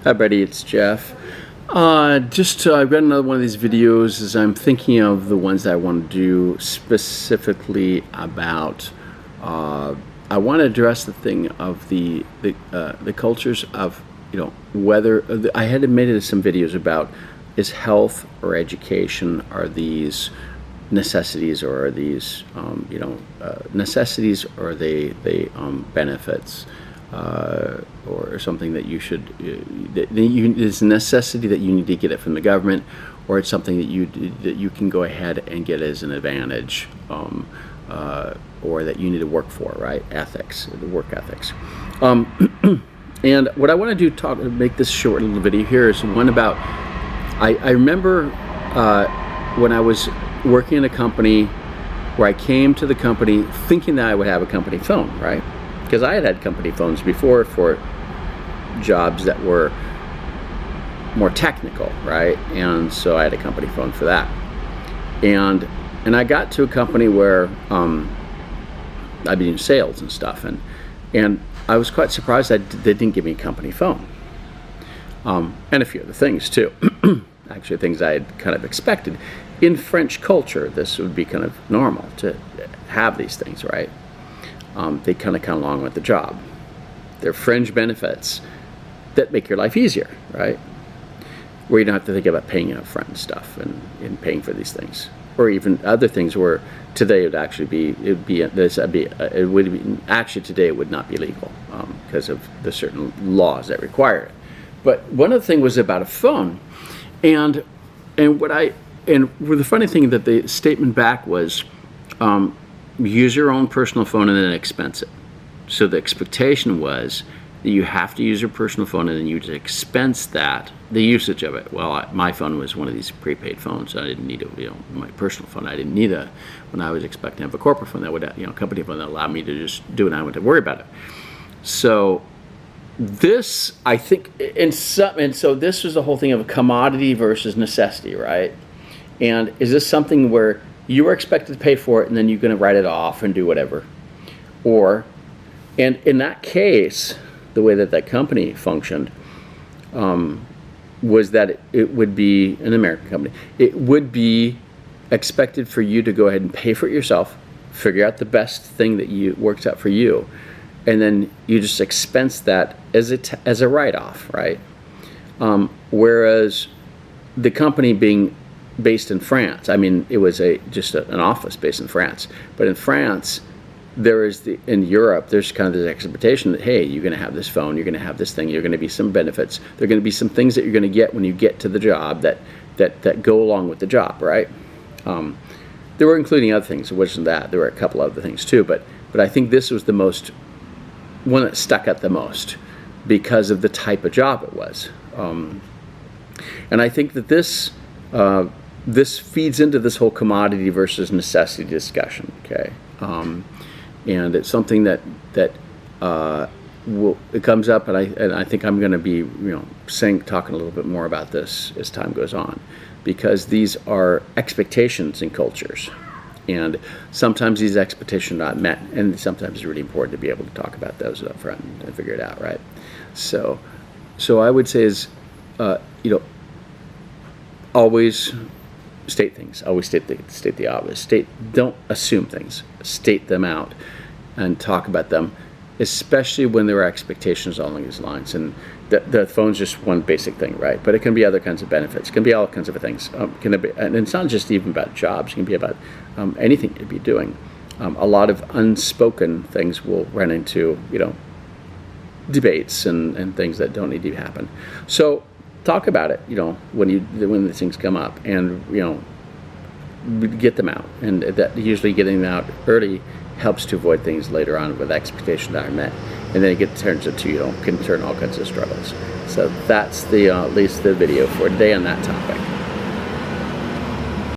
Hi buddy, it's Jeff. I've got another one of these videos as I'm thinking of the ones that I want to do specifically about, I want to address the thing of the cultures of, whether, I had made some videos about is health or education, are these necessities or are these, necessities or are they benefits? Or something that you should, it's a necessity that you need to get it from the government, or it's something that you can go ahead and get as an advantage, or that you need to work for, right? Ethics, the work ethics. And what I want to do, make this short little video here, is one about, I remember when I was working in a company where I came to the company thinking that I would have a company phone, right? Because I had company phones before for jobs that were more technical, right? And so I had a company phone for that. And I got to a company where I'd be doing sales and stuff, and I was quite surprised that they didn't give me a company phone. And a few other things too. Actually, things I had kind of expected. In French culture, this would be kind of normal to have these things, right? They kind of come along with the job. They're fringe benefits that make your life easier, right? Where you don't have to think about paying up front and stuff and paying for these things, or even other things where today it would actually be actually today it would not be legal because of the certain laws that require it. But one of the things was about a phone, and the funny thing that the statement back was. Use your own personal phone and then expense it. So the expectation was that you have to use your personal phone and then you just expense that, the usage of it. Well, my phone was one of these prepaid phones, so I didn't need my personal phone. I didn't need when I was expecting to have a corporate phone that would, company phone that allowed me to just do it and I wouldn't have to worry about it. So this, I think, and so this was the whole thing of a commodity versus necessity, right? And is this something where you were expected to pay for it and then you're going to write it off and do whatever? And in that case, the way that company functioned was that it would be an American company. It would be expected for you to go ahead and pay for it yourself, figure out the best thing that works out for you, and then you just expense that as a write-off, right? Whereas the company being based in France. I mean, it was just an office based in France. But in France, in Europe, there's kind of this expectation that, hey, you're going to have this phone, you're going to have this thing, you're going to be some benefits. There are going to be some things that you're going to get when you get to the job that go along with the job, right? There were including other things. It wasn't that. There were a couple other things too. But I think this was the one that stuck out the most because of the type of job it was. And I think that this feeds into this whole commodity versus necessity discussion, okay? And it's something that it comes up, and I think I'm going to be talking a little bit more about this as time goes on, because these are expectations in cultures, and sometimes these expectations are not met, and sometimes it's really important to be able to talk about those up front and figure it out, right? So I would say is always state things. Always state the obvious. Don't assume things. State them out and talk about them, especially when there are expectations along these lines. And the phone's just one basic thing, right? But it can be other kinds of benefits. It can be all kinds of things. And it's not just even about jobs. It can be about anything you'd be doing. A lot of unspoken things will run into debates and things that don't need to happen. So talk about it, when these things come up, and get them out. And that usually getting them out early helps to avoid things later on with expectations that are met, and then it turns into can turn all kinds of struggles. So that's at least the video for today on that topic.